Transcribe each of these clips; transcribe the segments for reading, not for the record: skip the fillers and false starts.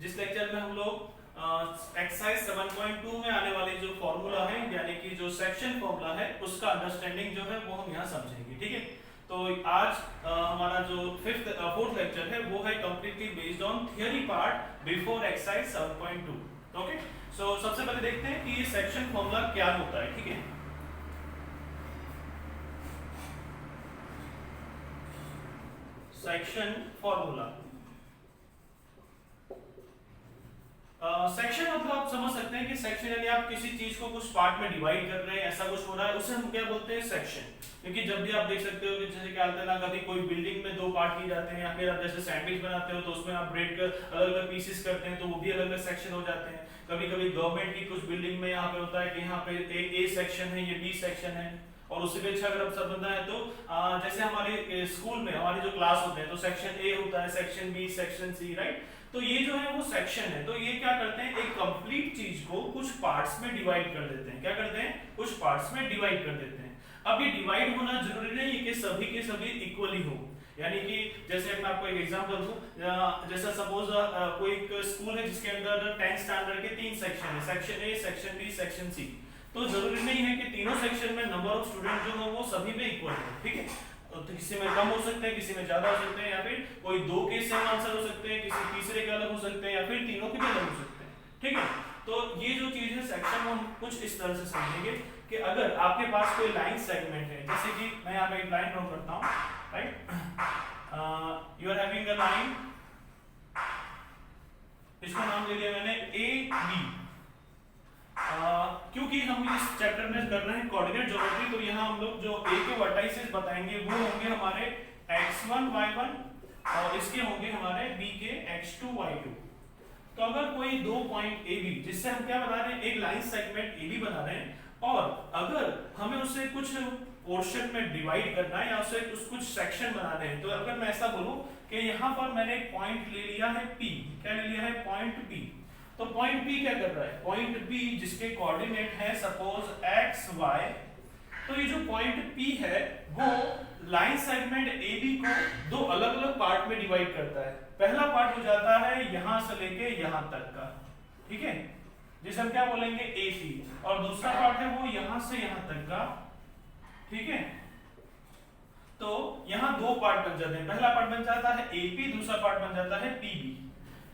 जिस लेक्चर में हम लोग एक्सरसाइज 7.2 में आने वाले जो फॉर्मूला है यानी कि जो सेक्शन फॉर्मूला है उसका अंडरस्टैंडिंग जो है वो हम यहाँ समझेंगे। ठीक है, तो आज हमारा जो फोर्थ लेक्चर है वो है completely based on theory part before exercise 7.2। Okay, so सबसे पहले देखते हैं कि ये सेक्शन फॉर्मूला क्या होता है। ठीक है, सेक्शन फॉर्मूला, सेक्शन मतलब आप समझ सकते हैं कि सेक्शन यानी आप किसी चीज को कुछ पार्ट में डिवाइड कर रहे हैं, ऐसा कुछ हो रहा है, उसे हम क्या बोलते हैं, सेक्शन। क्योंकि जब भी आप देख सकते हो कि जैसे क्या होता है ना, कभी कोई बिल्डिंग में दो पार्ट किए जाते हैं या फिर आप जैसे सैंडविच बनाते हो तो उसमें आप ब्रेड कर अलग अलग पीसेस करते हैं तो वो भी अलग अलग सेक्शन हो जाते हैं। कभी कभी गवर्नमेंट की कुछ बिल्डिंग में यहाँ पे होता है कि यहाँ पे ए सेक्शन है, ये बी सेक्शन है, और उससे भी अच्छा अगर आप समझना है तो जैसे हमारे स्कूल में हमारे जो क्लास होते हैं तो सेक्शन ए होता है, section B, section C, right. तो ये जो है वो सेक्शन है। तो ये क्या करते हैं, एक कंप्लीट चीज को कुछ पार्ट्स में डिवाइड कर देते हैं। क्या करते हैं, कुछ पार्ट्स में डिवाइड कर देते हैं। अब ये डिवाइड होना जरूरी नहीं है कि सभी के सभी इक्वली हो, यानी कि जैसे मैं आपको एक एग्जांपल दूं, जैसा सपोज कोई एक स्कूल है जिसके अंदर 10th स्टैंडर्ड के 3 सेक्शन है, section A, section B, section C. तो जरूरी नहीं है कि तीनों सेक्शन में नंबर ऑफ स्टूडेंट जो हो वो सभी में इक्वल हो। ठीक है, तो किसी में कम हो सकते हैं, किसी में ज्यादा हो सकते हैं, या फिर कोई दो के सेम आंसर हो सकते हैं, किसी तीसरे के अलग हो सकते हैं, या फिर तीनों के भी अलग हो सकते हैं। ठीक है, तो ये जो चीज है सेक्शन में हम कुछ इस तरह से समझेंगे कि अगर आपके पास कोई लाइन सेगमेंट है, जैसे कि मैं यहाँ पे एक लाइन ड्रॉ करता हूँ, right, you are having a line, इसका नाम ले लिया मैंने ए बी। क्योंकि हम इस चैप्टर में कर रहे हैं कोऑर्डिनेट ज्योमेट्री, तो यहाँ हम लोग जो ए के वर्टाइसेस बताएंगे वो होंगे हमारे x1 y1 और इसके होंगे हमारे b के x2 y2। तो अगर कोई दो पॉइंट ए बी, जिससे हम क्या बना रहे हैं, एक लाइन सेगमेंट ए बी बना रहे हैं, और अगर हमें उससे कुछ पोर्शन में डिवाइड करना है या उससे कुछ सेक्शन बनाने हैं, तो अगर मैं ऐसा बोलूं कि यहाँ पर मैंने एक पॉइंट ले लिया है P, क्या ले लिया है, पॉइंट P। तो पॉइंट P क्या कर रहा है, पॉइंट P जिसके कोऑर्डिनेट है सपोज x y, तो ये जो पॉइंट P है वो लाइन सेगमेंट AB को दो अलग अलग पार्ट में डिवाइड करता है। पहला पार्ट हो जाता है यहां से लेके यहां तक का, ठीक है, जिसे हम क्या बोलेंगे AC, और दूसरा पार्ट है वो यहां से यहां तक का। ठीक है, तो यहां दो पार्ट बन जाते हैं, पहला पार्ट बन जाता है AP, दूसरा पार्ट बन जाता है PB।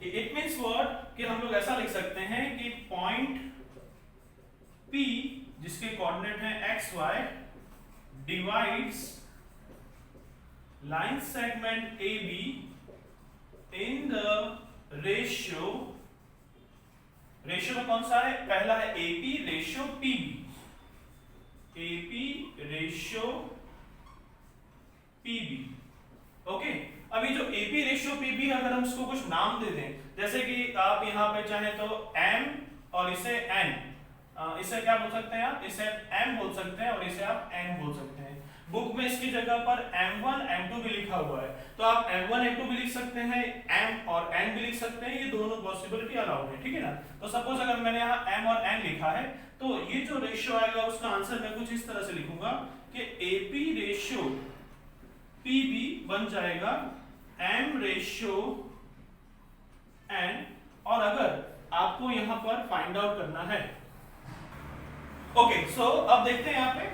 इट मींस व्हाट कि हम लोग ऐसा लिख सकते हैं कि पॉइंट P जिसके कोऑर्डिनेट है XY divides line segment AB in the ratio में कौन सा है, पहला है AP ratio PB, AP ratio PB। Okay, अभी जो AP रेशियो PB अगर हम इसको कुछ नाम दे दें, जैसे कि आप यहाँ पे चाहे तो M और इसे N, इसे क्या बोल सकते हैं आप, इसे M बोल सकते हैं और इसे आप N बोल सकते हैं। बुक में इसकी जगह पर M1 M2 भी लिखा हुआ है, तो आप M1 M2 भी लिख सकते हैं, M और N भी लिख सकते हैं, ये दोनों पॉसिबिलिटी अलाउड है। ठीक है ना, तो सपोज अगर मैंने यहाँ M और N लिखा है तो ये जो रेशियो आएगा उसका आंसर मैं कुछ इस तरह से लिखूंगा कि AP रेशियो PB बन जाएगा M रेशियो N। और अगर आपको यहां पर फाइंड आउट करना है, ओके, सो अब देखते हैं यहाँ पे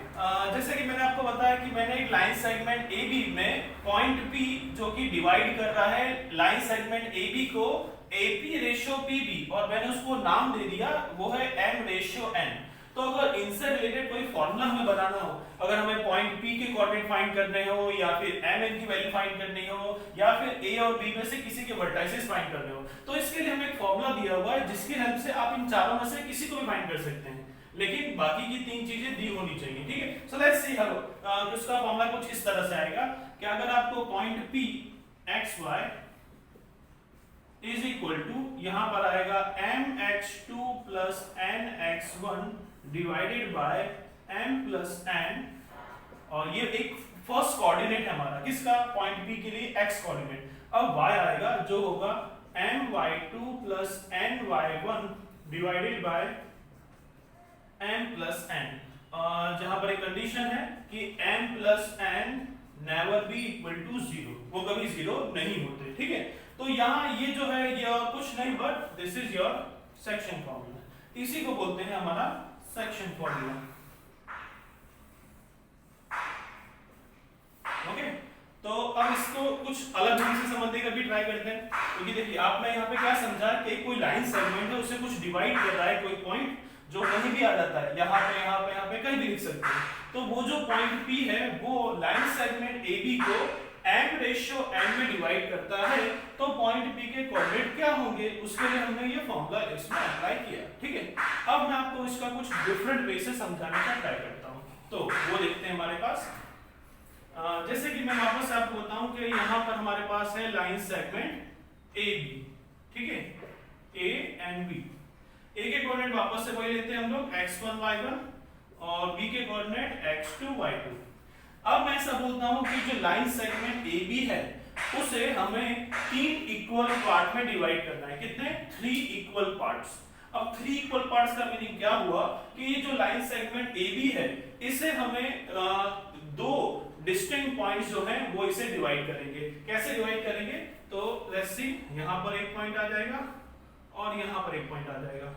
जैसे कि मैंने आपको बताया कि मैंने एक लाइन सेगमेंट AB में पॉइंट P जो कि डिवाइड कर रहा है लाइन सेगमेंट AB को AP रेशियो PB, और मैंने उसको नाम दे दिया वो है M रेशियो N। तो अगर इनसे रिलेटेड कोई फॉर्मूला हमें बनाना हो, अगर हमें पॉइंट P के कोऑर्डिनेट फाइंड करने हो, या फिर MN की वैल्यू फाइंड करनी हो, या फिर A और B में से किसी के वर्टाइसेस फाइंड करने हो, तो इसके लिए हमें एक फॉर्मूला दिया हुआ है जिसकी हेल्प से आप इन चारों में से किसी को भी फाइंड कर सकते हैं, लेकिन बाकी की तीन चीजें दी होनी चाहिए। ठीक है, सो लेट्स सी हाउ उसका फॉर्मूला कुछ इस तरह से आएगा कि अगर आपको point P XY is equal to, यहां पर आएगा MX2 plus NX1 divided by M plus N, और ये एक फर्स्ट कोऑर्डिनेट है हमारा, किसका, पॉइंट P के लिए X कोऑर्डिनेट। अब Y आएगा जो होगा MY2 plus NY1 divided by M plus N, जहां पर एक कंडीशन है कि M plus N never be equal to 0, वो कभी 0 नहीं होते। ठीक है, तो यहाँ ये जो है ये और कुछ नहीं but this is your section formula, इसी को बोलते हैं हमारा सेक्शन फॉर्मूला। ओके, तो अब इसको कुछ अलग ढंग से समझने का भी ट्राई करते हैं, क्योंकि देखिए आपने यहाँ पे क्या समझा कि कोई लाइन सेगमेंट है उसे कुछ डिवाइड कर रहा है, कोई पॉइंट जो कहीं भी आ जाता है, यहाँ पे यहाँ पे यहाँ पे कहीं भी लिख सकते हैं। तो वो जो पॉइंट P है वो लाइन सेगमेंट AB को m/n में डिवाइड करता है, तो पॉइंट P के कोऑर्डिनेट क्या होंगे उसके लिए हमने ये फॉर्मूला इसमें अप्लाई किया। ठीक है, अब मैं आपको इसका कुछ डिफरेंट वे से समझाने का ट्राई करता हूँ, तो वो देखते हैं हमारे पास। जैसे कि मैं वापस आपको बताऊं कि यहाँ पर हमारे पास है लाइन सेगमेंट AB, ठीक है, A एंड B। A के कोऑर्डिनेट वापस से वही लेते हैं हम लोग x1 y1 और B के कोऑर्डिनेट x2 y2। अब मैं ऐसा बोलता हूं कि जो लाइन सेगमेंट AB है उसे हमें 3 इक्वल पार्ट में डिवाइड करना है। कितने? 3 इक्वल पार्ट्स। अब 3 इक्वल पार्ट्स का मीनिंग क्या हुआ कि ये जो लाइन सेगमेंट AB है इसे हमें दो डिस्टिंक्ट पॉइंट्स जो हैं वो इसे डिवाइड करेंगे। कैसे डिवाइड करेंगे? तो लेट्स सी, यहां पर एक पॉइंट आ जाएगा और यहां पर एक पॉइंट आ जाएगा।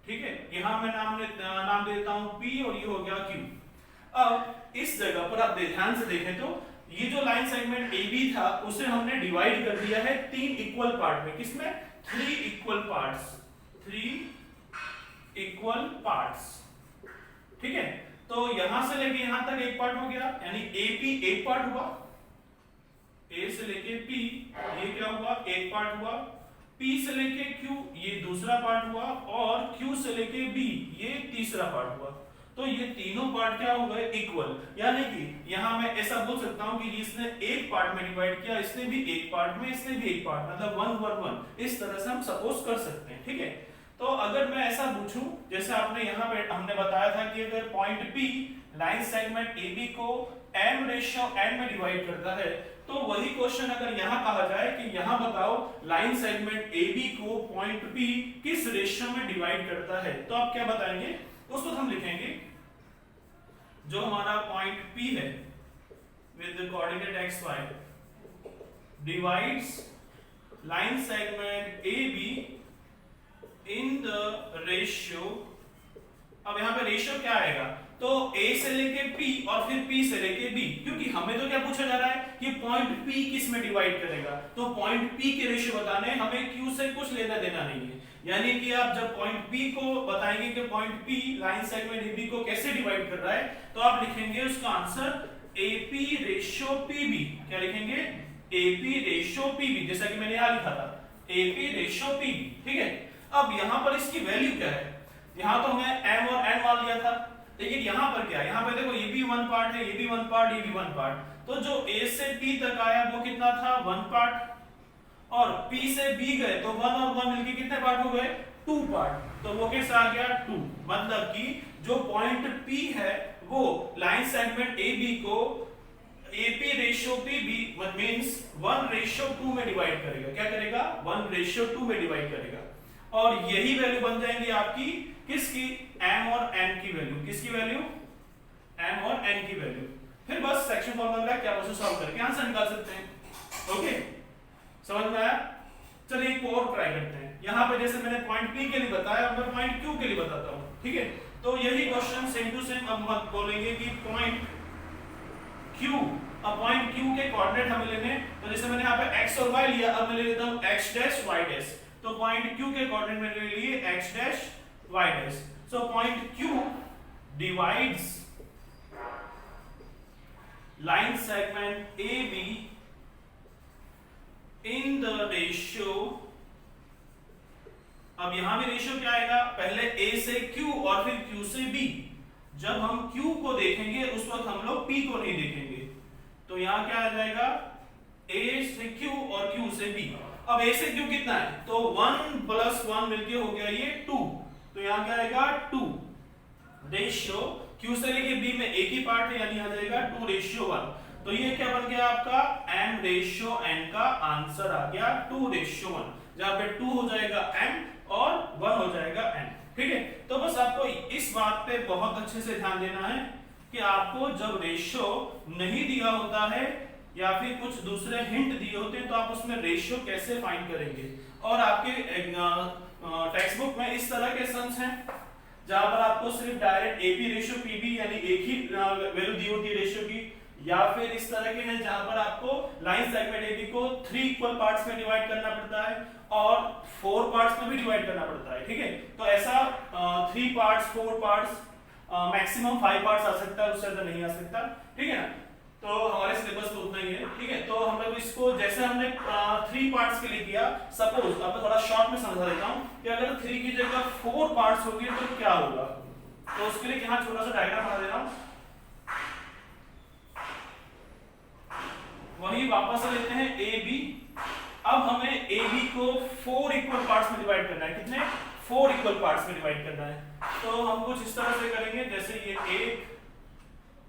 ठीक है, यहां मैं नाम देता हूं P और ये हो गया Q। अब इस जगह पर आप ध्यान से देखें तो ये जो लाइन सेगमेंट AB था उसे हमने डिवाइड कर दिया है 3 इक्वल पार्ट में। किसमें? 3 इक्वल पार्ट्स, 3 इक्वल पार्ट्स। ठीक है, तो यहां से लेके यहां तक एक पार्ट हो गया, यानी AP एक पार्ट हुआ, A से लेके P ये क्या हुआ? एक पार्ट हुआ, P से लेके Q ये दूसरा पार्ट हुआ और Q से लेके B ये तीसरा पार्ट हुआ। तो ये तीनों पार्ट क्या हो गए? इक्वल। यानी कि यहां मैं ऐसा बोल सकता हूं कि इसने एक पार्ट में डिवाइड किया, इसने भी एक पार्ट में, इसने भी एक पार्ट, मतलब 1 1 1, इस तरह से हम सपोज कर सकते हैं। ठीक है, तो अगर मैं ऐसा पूछूं जैसे आपने यहाँ पे हमने बताया था कि अगर point P line segment AB को m/n में डिवाइड करता है, तो वही क्वेश्चन अगर यहाँ कहा जाए कि यहाँ बताओ लाइन सेगमेंट AB को पॉइंट P किस रेशियो में डिवाइड करता है, तो आप क्या बताएंगे? उसको हम लिखेंगे जो हमारा पॉइंट P है with coordinate xy divides line segment AB in the ratio. अब यहां पे रेशियो क्या आएगा? तो A से लेके P और फिर P से लेके B, क्योंकि हमें तो क्या पूछा जा रहा है कि पॉइंट P किस में डिवाइड करेगा, तो पॉइंट P के रेशियो बताने, हमें Q से कुछ लेना देना नहीं है। यानी कि आप जब पॉइंट P को बताएंगे कि point P line segment AB को कैसे डिवाइड कर रहा है, तो आप लिखेंगे उसका आंसर AP रेशियो PB। क्या लिखेंगे? AP रेशियो PB, जैसा कि मैंने यहां लिखा था AP रेशियो PB। ठीक है, अब यहां पर इसकी वैल्यू क्या है? यहां तो हमने m और n मान लिया था, लेकिन यहां पर क्या है? यहां पे देखो ये भी 1 पार्ट है, ये भी 1 पार्ट, ये भी 1 पार्ट, तो जो A से P तक आया वो कितना था? 1 पार्ट, और P से B गए तो 1 और 1 मिलके कितने पार्ट हो गए? 2 पार्ट, तो वो कैसा आ गया? 2। मतलब कि जो पॉइंट P है वो लाइन सेगमेंट AB को AP रेशियो PB मींस 1/2 में डिवाइड करेगा। क्या करेगा? 1/2 में डिवाइड करेगा, और यही वैल्यू बन जाएंगी आपकी किसकी? m और n की वैल्यू। किसकी वैल्यू? m और n की वैल्यू। फिर बस सेक्शन फॉर्मूला क्या प्रोसेस सॉल्व करके आंसर निकाल सकते हैं। ओके, समझ में आया? चलिए एक और ट्राई करते हैं। यहां पे जैसे मैंने पॉइंट P के लिए बताया, अब मैं पॉइंट Q के लिए बताता हूं। ठीक है, तो यही क्वेश्चन सेम टू सेम अब मत बोलेंगे कि पॉइंट Q, अब पॉइंट Q के कोऑर्डिनेट हमें लेने, तो जैसे मैंने यहां पे x और y लिया, अब मैं ले लेता हूं x डैश y डैश। तो पॉइंट Q के कोऑर्डिनेट में ले लिए x dash y dash. So point Q divides line segment AB in the ratio. अब यहां भी रेशियो क्या आएगा? पहले A से Q और फिर Q से B। जब हम Q को देखेंगे उस वक्त हम लोग P को नहीं देखेंगे, तो यहां क्या आ जाएगा? A से Q और Q से B। अब A से Q कितना है? तो 1 + 1 मिलके हो गया ये 2, तो यहां क्या आएगा? 2 रेशियो Q से लेके B में एक ही पार्ट है, यानी आ जाएगा 2/1। तो ये क्या बन गया आपका? m/n का आंसर आ गया 2/1, जहां पे 2 हो जाएगा m और 1 हो जाएगा n। ठीक है, तो बस आपको इस बात पे बहुत अच्छे से ध्यान देना है कि आपको जब रेशियो नहीं दिया होता है या फिर कुछ दूसरे हिंट दिए होते हैं तो आप उसमें रेशियो कैसे फाइंड करेंगे। और आपके टेक्स्ट बुक में इस तरह के सम्स हैं जहां पर आपको सिर्फ डायरेक्ट एपी रेशियो पीबी यानी एक ही वैल्यू दी होती है रेशियो की, या फिर इस तरह के हैं जहां पर आपको लाइन सेगमेंट एबी को 3 इक्वल पार्ट्स में डिवाइड करना पड़ता है और 4 पार्ट्स में भी डिवाइड करना पड़ता है। ठीक है, तो ऐसा 3 पार्ट्स 4 पार्ट्स मैक्सिमम 5 पार्ट्स आ सकता है, उससे ज्यादा नहीं आ सकता। ठीक है ना, तो हमारे सिलेबस में उतना ही है। ठीक है, तो हम लोग इसको जैसे हमने 3 पार्ट्स के लिए किया, सपोज अब थोड़ा शॉर्ट में समझा देता हूं कि अगर 3 की जगह 4 पार्ट्स होंगे तो क्या होगा। तो उसके लिए यहां छोटा सा डायग्राम बना दे रहा हूं। वही वापस से लेते हैं ए बी। अब हमें ए बी को 4 इक्वल पार्ट्स में डिवाइड करना है। कितने? 4 इक्वल पार्ट्स में डिवाइड करना है। तो हम कुछ इस तरह से करेंगे, जैसे ये 1,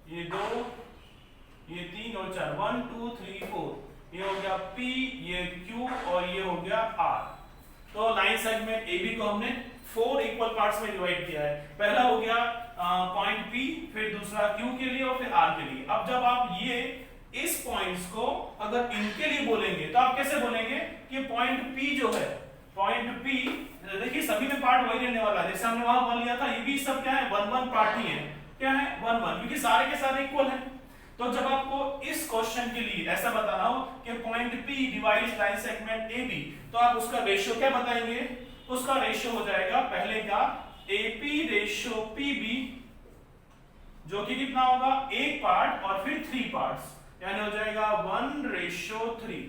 ये 2, ये 3 और 4, 1 2 3 4, ये हो गया P, ये Q और ये हो गया R। तो लाइन सेगमेंट AB को हमने 4 इक्वल पार्ट्स में डिवाइड किया है। पहला हो गया पॉइंट P, फिर दूसरा Q के लिए और फिर R के लिए। अब जब आप ये इस पॉइंट्स को अगर इनके लिए बोलेंगे तो आप कैसे बोलेंगे कि पॉइंट P जो है, पॉइंट P देखिए सभी में पार्ट वही रहने वाला है। जैसे हमने वहां मान लिया था, ये भी सब क्या है 1 1 पार्ट ही है। क्या है 1 1, क्योंकि सारे के सारे इक्वल हैं। तो जब आपको इस क्वेश्चन के लिए ऐसा बताना हो कि point P divides line segment AB, तो आप उसका रेशियो क्या बताएंगे? उसका रेशियो हो जाएगा पहले का AP रेशियो PB, जो कि कितना होगा 1 पार्ट और फिर 3 पार्ट्स, यानी हो जाएगा 1:3।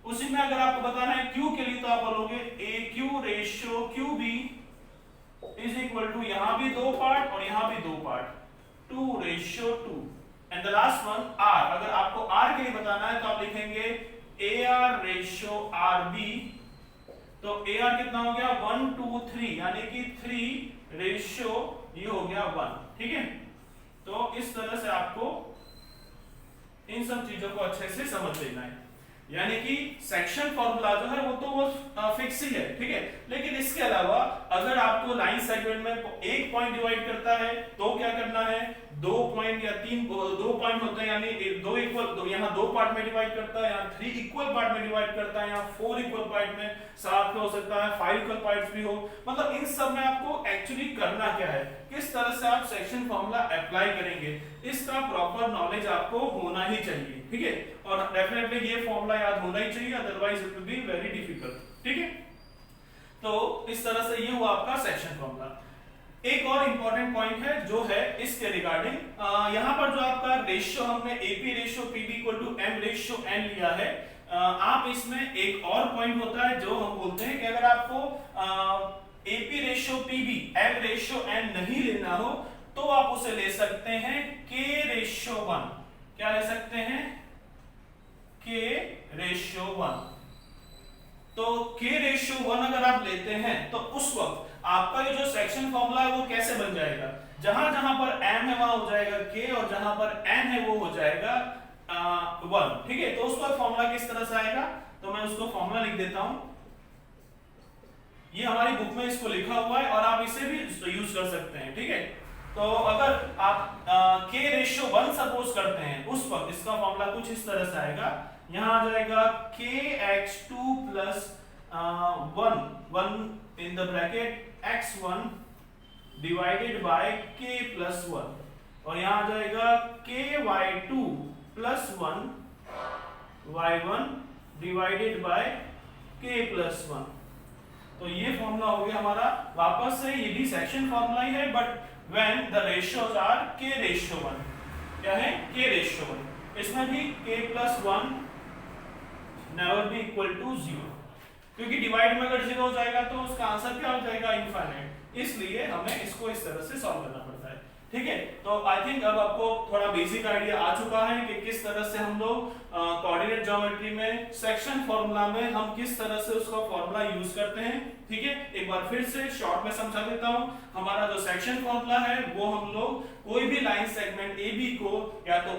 उसी में अगर आपको बताना है Q के लिए तो आप बोलोगे AQ ratio QB is equal to यहां भी 2 पार्ट और यहां भी 2 part, 2:2। And the last one R। अगर आपको R के लिए बताना है तो आप लिखेंगे AR रेशियो RB। तो AR कितना हो गया 1:3, यानी कि 3 रेशियो ये हो गया 1। ठीक है, तो इस तरह से आपको इन सब चीजों को अच्छे से समझ लेना है। यानी कि सेक्शन फॉर्मूला जो है वो तो वो फिक्स ही है। ठीक है, लेकिन इसके अलावा अगर आपको लाइन सेगमेंट में एक पॉइंट डिवाइड करता है तो क्या करना है, 2 पॉइंट या 2 पॉइंट होते हैं, यानी 2 इक्वल, यहाँ 2 पार्ट में डिवाइड करता है, यहाँ 3 इक्वल पार्ट में डिवाइड करता है, यहाँ 4 इक्वल पार्ट में, साथ में हो सकता है 5 इक्वल पार्ट्स भी हो। मतलब इन सब में आपको एक्चुअली करना क्या है, किस तरह से आप सेक्शन फॉर्मूला अप्लाई करेंगे, इसका प्रॉपर नॉलेज आपको होना ही चाहिए। ठीक है, और डेफिनेटली ये फॉर्मूला याद होना ही चाहिए, otherwise it will be very difficult. ठीक है, तो इस तरह से ये हुआ आपका सेक्शन फॉर्मूला। एक और इंपॉर्टेंट पॉइंट है जो है इसके रिगार्डिंग, यहां पर जो आपका रेशियो हमने AP ratio PB equal to M ratio N लिया है, आप इसमें एक और पॉइंट होता है जो हम बोलते हैं कि अगर आपको AP ratio PB M ratio N नहीं लेना हो तो आप उसे ले सकते हैं K रेशियो 1। क्या ले सकते हैं? K ratio 1। तो K रेशियो 1 अगर आप लेते हैं तो उस वक्त आपका ये जो सेक्शन फॉर्मूला है वो कैसे बन जाएगा, जहां जहां पर M है वहां हो जाएगा K और जहां पर N है वो हो जाएगा 1। ठीक है, तो उसका फॉर्मूला किस तरह से आएगा, तो मैं उसको फॉर्मूला लिख देता हूं। ये हमारी बुक में इसको लिखा हुआ है और आप इसे भी यूज कर सकते हैं। ठीक है, तो अगर आप K रेशियो 1 सपोज करते हैं उस वक्त इसका फॉर्मूला कुछ इस तरह से आएगा, यहां आ जाएगा KX2 plus 1 in the bracket x1 divided by k plus 1, और यहां आ जाएगा ky2 plus 1 y1 divided by k plus 1। तो ये फॉर्मूला हो गया हमारा। वापस से ये भी सेक्शन फॉर्मूला ही है, but when the ratios are k ratio 1। क्या है? k ratio 1। इसमें भी k plus 1 never be equal to 0, क्योंकि डिवाइड में अगर 0 हो जाएगा तो उसका आंसर क्या हो जाएगा, इनफाइनाइट। इसलिए हमें इसको इस तरह से सॉल्व करना पड़ता है। ठीक है, तो आई थिंक अब आपको थोड़ा बेसिक आइडिया आ चुका है कि किस तरह से हम लोग कोऑर्डिनेट ज्योमेट्री में सेक्शन फॉर्मूला में हम किस तरह से उसका फॉर्मूला यूज करते हैं। ठीक है, एक बार फिर से शॉर्ट में समझा देता हूं। हमारा जो सेक्शन फॉर्मूला है वो हम लोग कोई भी लाइन सेगमेंट AB को या तो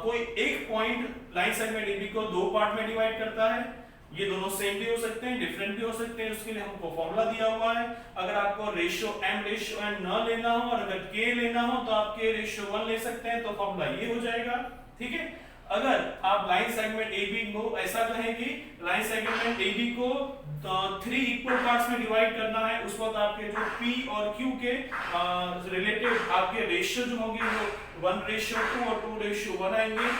कोई एक पॉइंट लाइन सेगमेंट AB को 2 पार्ट में डिवाइड करता है। ये दोनों सेम भी हो सकते हैं, डिफरेंट भी हो सकते हैं, उसके लिए हमको फॉर्मूला दिया हुआ है। अगर आपको रेशियो M रेशियो N न लेना हो और अगर K लेना हो तो आप K रेशियो 1 ले सकते हैं, तो फॉर्मूला ये हो जाएगा। ठीक है, अगर आप लाइन सेगमेंट AB को ऐसा कहें कि लाइन सेगमेंट AB को 3 इक्वल पार्ट्स में डिवाइड करना है, उस वक्त आपके जो P और Q के रिलेटेड आपके रेशियो जो होंगे वो 1:2 और 2:1 आएंगे।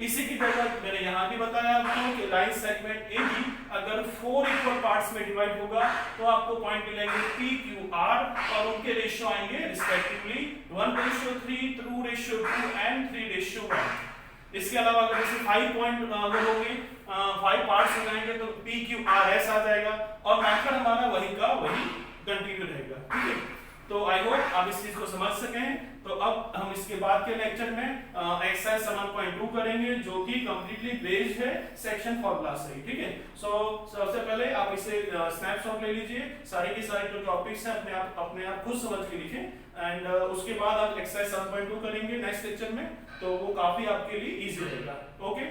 इसी की जगह मैंने यहाँ भी बताया आपको कि लाइन सेगमेंट AB अगर 4 इक्वल पार्ट्स में डिवाइड होगा तो आपको पॉइंट मिलेंगे PQR और उनके रेशियो आएंगे रिस्पेक्टिवली 1:3, 2:2 एंड 3:1। इसके अलावा अगर जैसे 5 पॉइंट अगर होंगे 5 पार्ट्स हो जाएंगे तो PQRS आ जाएगा और मेथड हमारा वही का वही कंटिन्यू रहेगा। ठीक है, तो आई होप आप इस चीज को समझ सकें। तो अब हम इसके बाद के लेक्चर में एक्सरसाइज 7.2 करेंगे जो कि कंप्लीटली बेस्ड है सेक्शन फॉर्मूला से। ठीक है, सो सबसे पहले आप इसे स्नैपशॉट ले लीजिए, सारे के सारे जो टॉपिक्स हैं अपने आप खुद समझ के लिखें एंड उसके बाद आप एक्सरसाइज 7.2 करेंगे नेक्स्ट लेक्चर में, तो वो काफी आपके लिए इजी रहेगा। ओके।